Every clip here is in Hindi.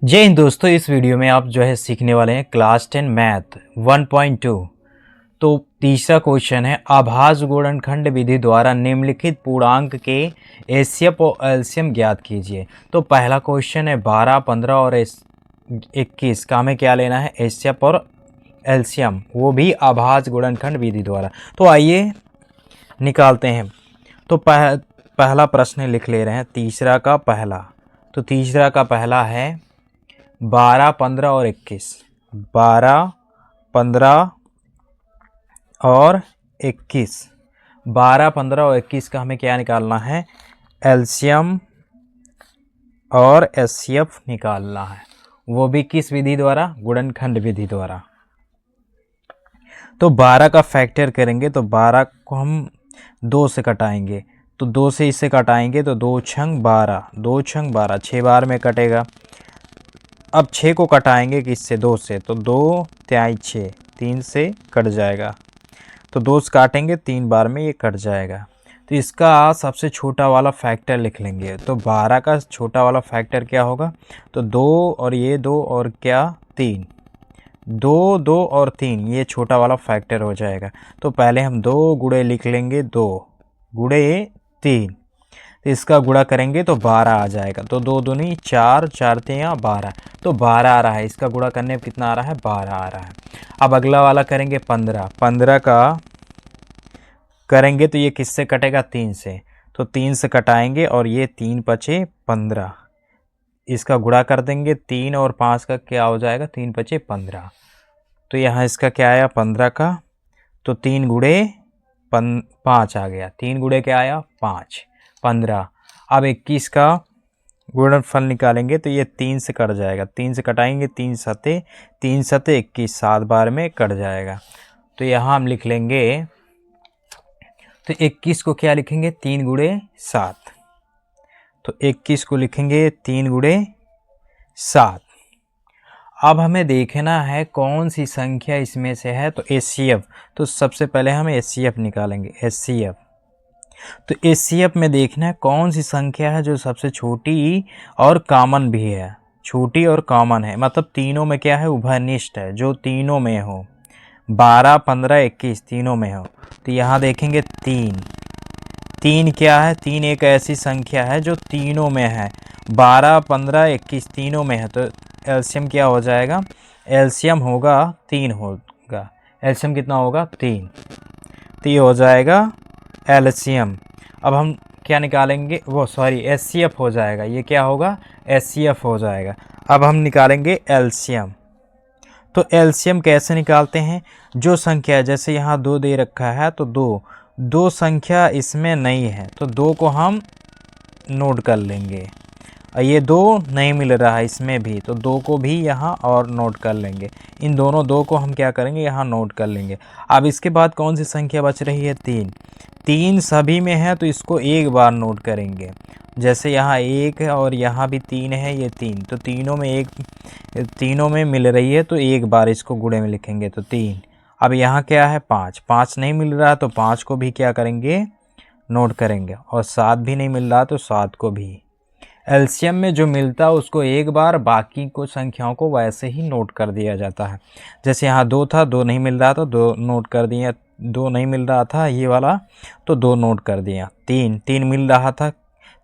जय हिंद दोस्तों। इस वीडियो में आप जो है सीखने वाले हैं क्लास 10 मैथ 1.2। तो तीसरा क्वेश्चन है, आभाज्य गुणनखंड विधि द्वारा निम्नलिखित पूर्णांक के एचसीएफ और एलसीएम ज्ञात कीजिए। तो पहला क्वेश्चन है 12, 15 और 21 का हमें क्या लेना है, एचसीएफ और एलसीएम, वो भी आभाज्य गुणनखंड विधि द्वारा। तो आइए निकालते हैं। तो पहला प्रश्न लिख ले रहे हैं, तीसरा का पहला। तो तीसरा का पहला है 12, 15 और 21। 12, 15 और 21। 12, 15 और 21 का हमें क्या निकालना है, एलसीएम और एचसीएफ निकालना है, वो भी किस विधि द्वारा, गुणनखंड विधि द्वारा। तो 12 का फैक्टर करेंगे तो 12 को हम 2 से कटाएंगे, तो 2 से इसे कटाएंगे तो 2 छंग 12, 2 छंग 12, 6 बार में कटेगा। अब 6 को कटाएंगे किससे, 2 से, तो 2 तिहाई 6, 3 से कट जाएगा। तो 2 से काटेंगे 3 बार में ये कट जाएगा। तो इसका सबसे छोटा वाला फैक्टर लिख लेंगे। तो 12 का छोटा वाला फैक्टर क्या होगा, तो 2 और ये 2 और क्या 3, 2, 2 और 3, ये छोटा वाला फैक्टर हो जाएगा। तो पहले हम 2 गुणे लिख लेंगे, 2 गुणे 3, तो इसका गुणा करेंगे तो 12 आ जाएगा। तो 2 दूनी 4, 4 तियां 12, तो 12 आ रहा है। इसका गुणा करने पर कितना आ रहा है, 12 आ रहा है। अब अगला वाला करेंगे 15। 15 का करेंगे तो ये किससे कटेगा, 3 से, तो 3 से कटाएंगे और ये 3 पचे 15, इसका गुणा कर देंगे। 3 और 5 का क्या हो जाएगा, 3 पचे 15। तो यहाँ इसका क्या आया 15 का, तो 3 गुणे 5 आ गया। 3 गुणे क्या आया 5, 15। अब 21 का गुणनफल निकालेंगे तो ये 3 से कट जाएगा, 3 से कटाएंगे 3 सते 21, 7 बार में कट जाएगा। तो यहाँ हम लिख लेंगे, तो 21 को क्या लिखेंगे, 3 गुणे 7, तो 21 को लिखेंगे 3 गुणे 7। अब हमें देखना है कौन सी संख्या इसमें से है, तो एचसीएफ। तो सबसे पहले हम एचसीएफ निकालेंगे, एचसीएफ। तो एचसीएफ में देखना है कौन सी संख्या है जो सबसे छोटी और कॉमन भी है, छोटी और कॉमन है, मतलब तीनों में क्या है, उभयनिष्ठ है, जो तीनों में हो। 12, 15, 21 तीनों में हो। तो यहाँ देखेंगे 3, 3 क्या है, 3 एक ऐसी संख्या है जो तीनों में है। 12, 15, 21 तीनों में है, तो एलसीएम क्या हो जाएगा, एलसीएम होगा 3 होगा। एलसीएम कितना होगा, 3। तो ये हो जाएगा एलसीएम। अब हम क्या निकालेंगे, वो सॉरी एचसीएफ हो जाएगा, ये क्या होगा, एचसीएफ हो जाएगा। अब हम निकालेंगे एलसीएम। तो एलसीएम कैसे निकालते हैं, जो संख्या जैसे यहाँ 2 दे रखा है, तो 2 संख्या इसमें नहीं है, तो 2 को हम नोट कर लेंगे। और ये 2 नहीं मिल रहा है इसमें भी, तो 2 को भी यहाँ और नोट कर लेंगे। इन दोनों 2 को हम क्या करेंगे, यहाँ नोट कर लेंगे। अब इसके बाद कौन सी संख्या बच रही है, 3। 3 सभी में है, तो इसको एक बार नोट करेंगे। जैसे यहाँ 1 है और यहाँ भी 3 है, ये 3, तो तीनों में मिल रही है, तो एक बार इसको गुणे में लिखेंगे, तो 3। अब यहाँ क्या है 5, 5 नहीं मिल रहा, तो 5 को भी क्या करेंगे, नोट करेंगे। और 7 भी नहीं मिल रहा, तो 7 को भी। एलसीएम में जो मिलता है उसको एक बार, बाकी को संख्याओं को वैसे ही नोट कर दिया जाता है। जैसे यहाँ 2 था, 2 नहीं मिल रहा था, 2 नोट कर दिया। 2 नहीं मिल रहा था ये वाला, तो 2 नोट कर दिया। 3 मिल रहा था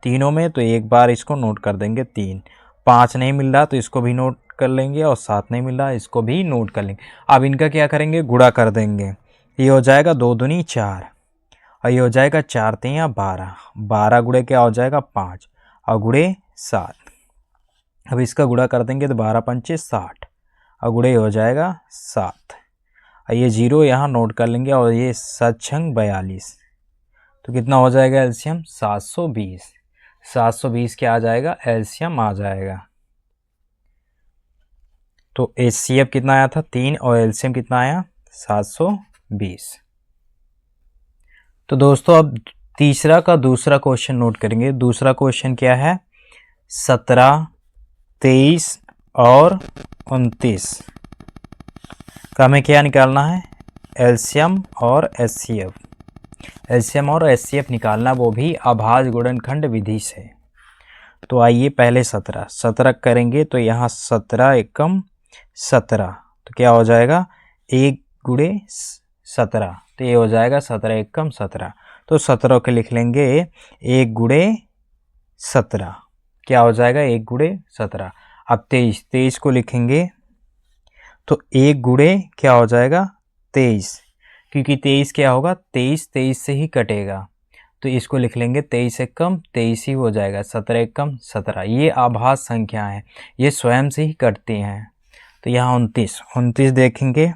तीनों में, तो एक बार इसको नोट कर देंगे 3। 5 नहीं मिल रहा, तो इसको भी नोट कर लेंगे, और 7 नहीं मिल रहा, इसको भी नोट कर लेंगे। अब इनका क्या करेंगे, गुणा कर देंगे। ये हो जाएगा 2 दूनी 4, और ये हो जाएगा 4 तियां 12, 12 गुणे क्या हो जाएगा 5, और गुणे 7। अब इसका गुणा कर देंगे तो 12 पंचे 60, और गुणे हो जाएगा 7। और ये 0 यहाँ नोट कर लेंगे, और ये 7 छंग 42, तो कितना हो जाएगा एलसीएम, 720। 720 क्या आ जाएगा, एलसीएम आ जाएगा। तो एचसीएफ कितना आया था, 3, और एलसीएम कितना आया, 720। तो दोस्तों अब तीसरा का दूसरा क्वेश्चन नोट करेंगे। दूसरा क्वेश्चन क्या है, 17, 23 और 29 का हमें क्या निकालना है, एलसीएम और एचसीएफ। एलसीएम और एचसीएफ निकालना, वो भी अभाज्य गुणनखंड विधि से। तो आइए पहले 17 करेंगे तो यहाँ 17 एकम 17, तो क्या हो जाएगा 1 गुणे 17, तो ये हो जाएगा 17 एकम 17। तो 17 के लिख लेंगे 1 गुणे 17, क्या हो जाएगा 1 गुणे 17। अब 23 को लिखेंगे तो 1 गुणे क्या हो जाएगा 23, क्योंकि 23 क्या होगा 23 से ही कटेगा, तो इसको लिख लेंगे 23 एकम 23 ही हो जाएगा, 17 एकम 17। ये आभास संख्या है, ये स्वयं से ही कटती हैं। तो यहाँ 29 देखेंगे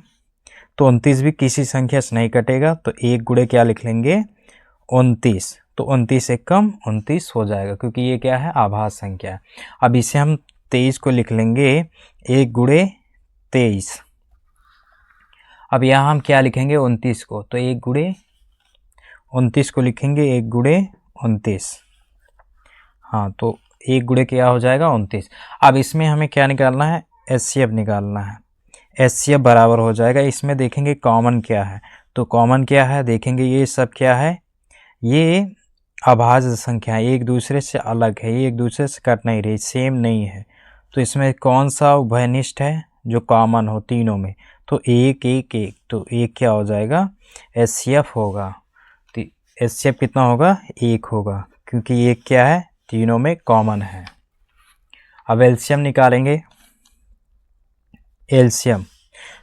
तो 29 भी किसी संख्या से नहीं कटेगा, तो 1 गुणे क्या लिख लेंगे 29, तो 29 एकम 29 हो जाएगा, क्योंकि ये क्या है आभास संख्या है। अब इसे हम 23 को लिख लेंगे 1 गुणे 23। अब यहाँ हम क्या लिखेंगे 29 को, तो 1 गुणे 29 को लिखेंगे 1 गुणे 29। हाँ, तो 1 गुणे क्या हो जाएगा 29। अब इसमें हमें क्या निकालना है एचसीएफ निकालना है। एचसीएफ बराबर हो जाएगा, इसमें देखेंगे कॉमन क्या है, तो कॉमन क्या है देखेंगे, ये सब क्या है ये अभाज्य संख्या है, एक दूसरे से अलग है, ये एक दूसरे से कट नहीं रही, सेम नहीं है। तो इसमें कौन सा उभयनिष्ठ है जो कॉमन हो तीनों में, तो 1 1 1, तो 1 क्या हो जाएगा एचसीएफ होगा। तो एचसीएफ कितना होगा 1 होगा, क्योंकि 1 क्या है तीनों में कॉमन है। अब एलसीएम निकालेंगे। एलसीएम,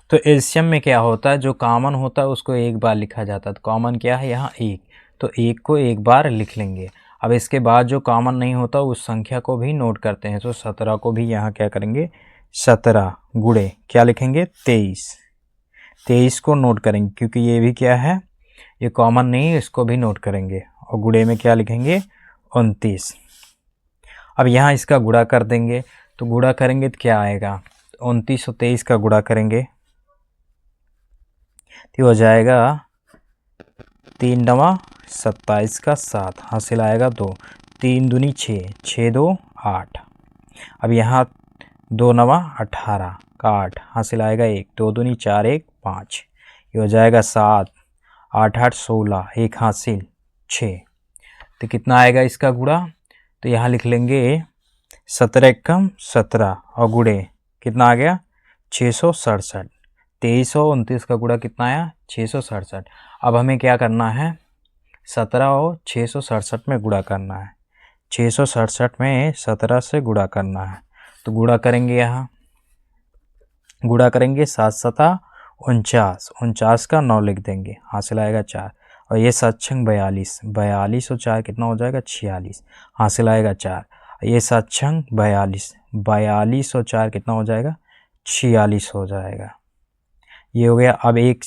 तो एलसीएम में क्या होता है जो कॉमन होता है उसको एक बार लिखा जाता है, तो कॉमन क्या है यहाँ 1, तो 1 को एक बार लिख लेंगे। अब इसके बाद जो कॉमन नहीं होता उस संख्या को भी नोट करते हैं, तो 17 को भी यहाँ क्या करेंगे 17 गुणे क्या लिखेंगे 23 को नोट करेंगे, क्योंकि ये भी क्या है ये कॉमन नहीं है, इसको भी नोट करेंगे और गुणे में क्या लिखेंगे 29। अब यहाँ इसका गुणा कर देंगे, तो गुणा करेंगे तो क्या आएगा 29 और 23 का गुणा करेंगे तो हो जाएगा 3 9 27 का 7, हासिल आएगा 2, 3 दूनी 6, 6 2 8। अब यहाँ 2 9 18 का 8, हासिल आएगा 1, 2 दूनी 4 1 5, ये हो जाएगा 7 8 8 16, 1 हासिल 6। तो कितना आएगा इसका गुणा, तो यहाँ लिख लेंगे 17 एकम 17 और गुणे कितना आ गया 667। 23 और 29 का गुणा कितना आया 667। अब हमें क्या करना है 17 और 667 में गुणा करना है, 667 में 17 से गुणा करना है, तो गुणा करेंगे यहाँ गुणा करेंगे 7 7 49, 49 का 9 लिख देंगे, हासिल आएगा 4, और ये 7 6 42, 42 और 4 कितना हो जाएगा 46, हासिल आएगा 4, ये 7 6 42, 42 और 4 कितना हो जाएगा 46 हो जाएगा, ये हो गया। अब एक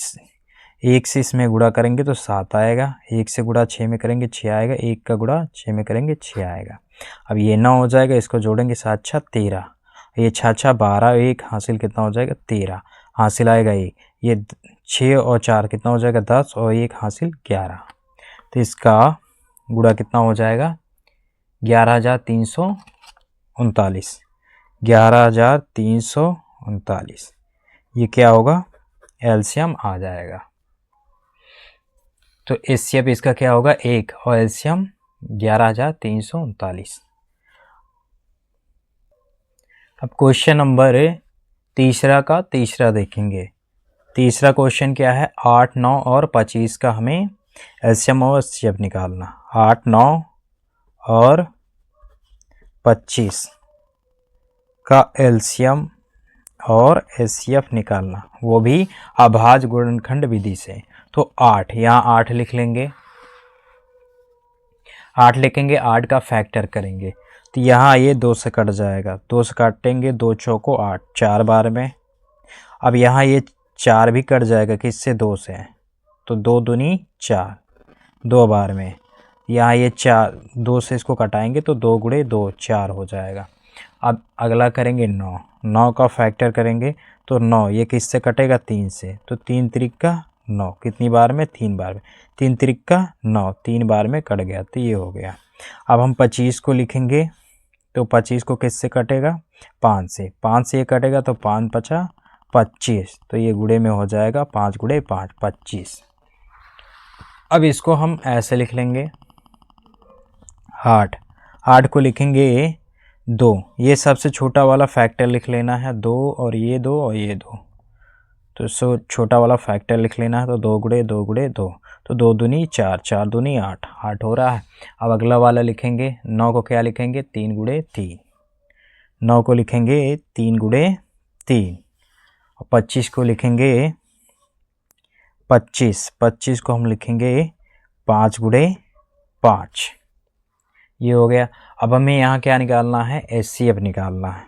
से इसमें गुणा करेंगे तो 7 आएगा, 1 से गुणा 6 में करेंगे 6 आएगा, 1 का गुणा 6 में करेंगे 6 आएगा। अब ये 9 हो जाएगा, इसको जोड़ेंगे 7 6 13, ये 6 6 12, 1 हासिल कितना हो जाएगा 13, हासिल आएगा 1, ये 6 और 4 कितना हो जाएगा 10 और 1 हासिल 11, तो इसका गुणा कितना हो जाएगा 11,339, 11,339, ये क्या होगा एलसीएम आ जाएगा। तो एचसीएफ इसका क्या होगा 1 और एलसीएम 11,339। अब क्वेश्चन नंबर तीसरा देखेंगे। तीसरा क्वेश्चन क्या है 8 9 और 25 का हमें एलसीएम और एचसीएफ निकालना। 8 9 और 25 का एलसीएम और एचसीएफ निकालना, वो भी अभाज्य गुणनखंड विधि से। तो 8, यहाँ 8 लिख लेंगे, 8 लिखेंगे, 8 का फैक्टर करेंगे तो यहाँ ये 2 से कट जाएगा, 2 से काटेंगे 2 चौको 8, 4 बार में। अब यहाँ ये 4 भी कट जाएगा किससे 2 से, तो 2 दूनी 4, 2 बार में। यहाँ ये 4 2 से इसको कटाएंगे तो 2 गुणे 2 4 हो जाएगा। अब अगला करेंगे 9, 9 का फैक्टर करेंगे तो 9 ये किससे कटेगा 3 से, तो 3 त्रिक का 9, कितनी बार में 3 बार में, 3 त्रिक का 9, 3 बार में कट गया, तो ये हो गया। अब हम 25 को लिखेंगे तो 25 को किससे कटेगा 5 से, 5 से ये कटेगा तो 5 5 25, तो ये गुणे में हो जाएगा 5 गुणे 5 25। अब इसको हम ऐसे लिख लेंगे 8 को लिखेंगे 2, ये सबसे छोटा वाला फैक्टर लिख लेना है 2 और ये 2 और ये 2, तो छोटा वाला फैक्टर लिख लेना है। तो 2 गुणे 2 गुणे 2, तो 2 दूनी 4, 4 दूनी 8, 8 हो रहा है। अब अगला वाला लिखेंगे 9 को क्या लिखेंगे 3 गुणे 3, 9 को लिखेंगे 3 गुणे 3, और 25 को लिखेंगे 25 को हम लिखेंगे 5 गुणे 5, ये हो गया। अब हमें यहाँ क्या निकालना है, HCF निकालना है,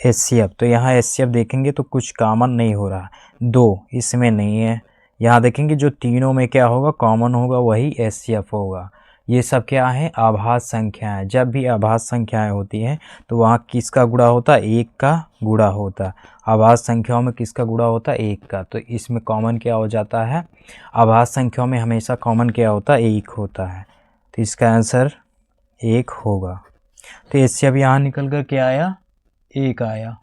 HCF। तो यहाँ HCF देखेंगे तो कुछ कॉमन नहीं हो रहा, 2 इसमें नहीं है। यहाँ देखेंगे जो तीनों में क्या होगा कॉमन होगा वही HCF होगा। ये सब क्या है आभाज्य संख्याएं। जब भी आभाज्य संख्याएं होती हैं तो वहाँ किसका गुणा होता है, 1 का गुणा होता है। आभाज्य संख्याओं में किसका गुणा होता है, 1 का। तो इसमें कॉमन क्या हो जाता है, आभाज्य संख्याओं में हमेशा कॉमन क्या होता है, 1 होता है। तो इसका आंसर 1 होगा। तो HCF यहाँ निकल कर क्या आया, 1 आया।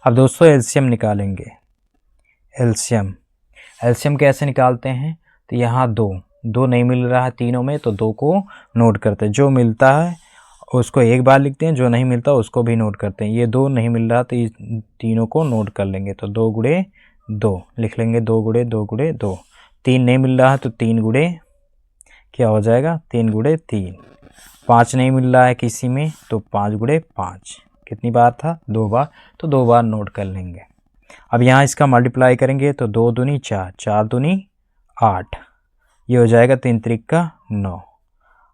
अब दोस्तों LCM निकालेंगे। LCM कैसे निकालते हैं, तो यहाँ 2 नहीं मिल रहा है तीनों में, तो 2 को नोट करते हैं। जो मिलता है उसको एक बार लिखते हैं, जो नहीं मिलता उसको भी नोट करते हैं। ये 2 नहीं मिल रहा तो ये तीनों को नोट कर लेंगे। तो 2 गुणे 2 लिख लेंगे, 2 गुणे 2 गुणे 2। 3 नहीं मिल रहा है तो 3 गुणे क्या हो जाएगा, 3 गुणे 3। 5 नहीं मिल रहा है किसी में तो 5 गुणे 5। कितनी बार था, 2 बार, तो 2 बार नोट कर लेंगे। अब यहाँ इसका मल्टीप्लाई करेंगे तो 2 दूनी 4, 4 दूनी 8, ये हो जाएगा 3 त्रिक 9,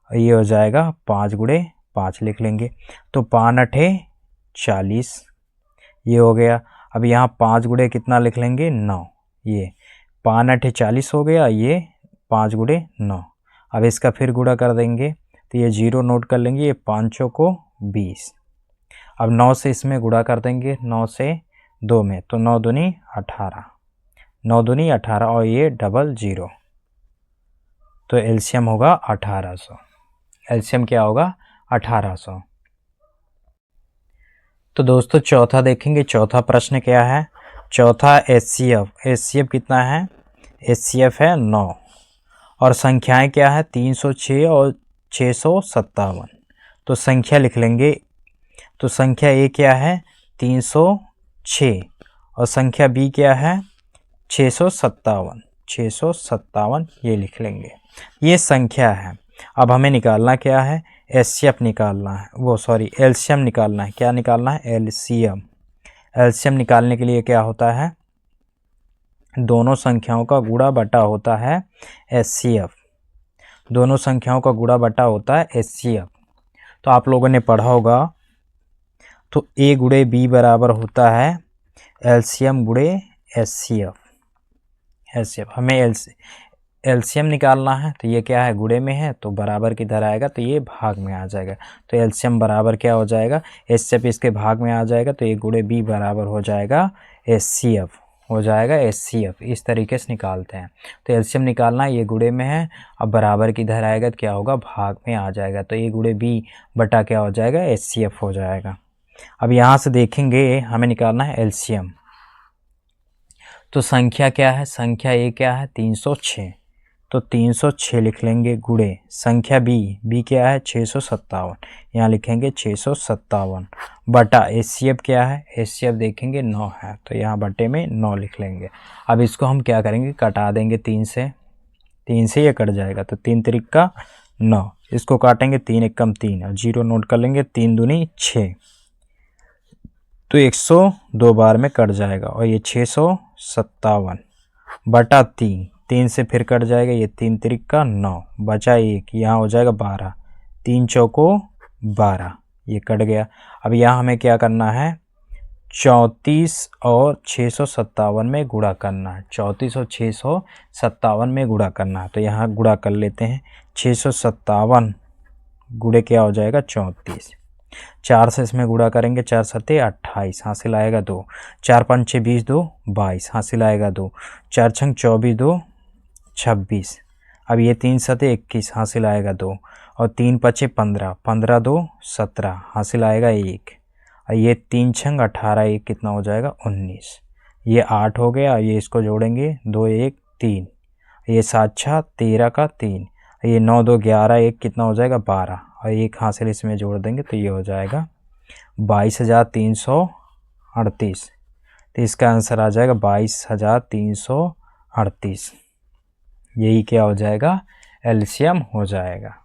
ये हो जाएगा 5 गुणे 5 लिख लेंगे। तो 5 8 40, ये हो गया। अब यहाँ 5 गुणे कितना लिख लेंगे 9, ये 5 8 40 हो गया, ये 5 गुणे 9। अब इसका फिर गुणा कर देंगे तो ये 0 नोट कर लेंगे, ये 5 को 20। अब 9 से इसमें गुणा कर देंगे, 9 से 2 में, तो 9 दूनी 18, 9 दूनी 18 और ये डबल 0, तो LCM होगा 1800। LCM क्या होगा 1800। तो दोस्तों चौथा देखेंगे, चौथा प्रश्न क्या है, चौथा HCF कितना है, HCF है 9 और संख्याएं क्या है 306 और 657। तो संख्या लिख लेंगे, तो संख्या A क्या है 306 और संख्या B क्या है 657, 657 ये लिख लेंगे। ये संख्या है। अब हमें निकालना क्या है, HCF निकालना है, LCM निकालना है। क्या निकालना है, LCM निकालने के लिए क्या होता है, दोनों संख्याओं का गुणा बटा होता है HCF, दोनों संख्याओं का गुणा बटा होता है HCF। तो आप लोगों ने पढ़ा होगा, तो A गुणे B बराबर होता है LCM गुणे HCF। हमें LCM निकालना है, तो ये क्या है गुणे में है तो बराबर किधर आएगा, तो ये भाग में आ जाएगा। तो LCM बराबर क्या हो जाएगा, HCF इसके भाग में आ जाएगा, तो ये गुणे B बराबर हो जाएगा HCF, हो जाएगा HCF। इस तरीके से निकालते हैं। तो LCM निकालना है, ये गुणे में है, अब बराबर किधर आएगा तो क्या होगा, भाग में आ जाएगा। तो ये गुणे B बटा क्या हो जाएगा, HCF हो जाएगा। अब यहाँ से देखेंगे हमें निकालना है LCM। तो संख्या क्या है, संख्या A क्या है 306, तो 306 लिख लेंगे गुणे संख्या B क्या है 657, यहाँ लिखेंगे 657 बटा HCF क्या है, HCF देखेंगे 9 है, तो यहाँ बटे में 9 लिख लेंगे। अब इसको हम क्या करेंगे, कटा देंगे 3 से ये कट जाएगा, तो 3 त्रिक 9, इसको काटेंगे 3 एकम 3 और 0 नोट कर लेंगे, 3 दूनी 6, तो 102 बार में कट जाएगा और ये 657 बटा 3 से फिर कट जाएगा, ये 3 त्रिक 9 बचा 1, यहाँ हो जाएगा 12, 3 चौको 12, ये कट गया। अब यहाँ हमें क्या करना है, 34 और 657 में गुणा करना है, 34 और 657 में गुणा करना है। तो यहाँ गुणा कर लेते हैं, 657 गुणे क्या हो जाएगा 34, 4 से इसमें गुणा करेंगे, 4 सत्ते 28, हासिल आएगा 2, 4 पंचे 20, 2 22, हासिल आएगा 2, 4 छंग 24, 2 26। अब ये 3 सत्ते 21, हासिल आएगा 2 और 3 पचे 15, 15 2 17, हासिल आएगा 1 और ये 3 छंग 18, 1 कितना हो जाएगा 19, ये 8 हो गया। ये इसको जोड़ेंगे 2 1 3, ये 7 6 13 का 3, ये 9 2 11, 1 कितना हो जाएगा 12 और एक हासिल इसमें जोड़ देंगे तो ये हो जाएगा 22,338। तो इसका आंसर आ जाएगा 22,338। यही क्या हो जाएगा, एलसीएम हो जाएगा।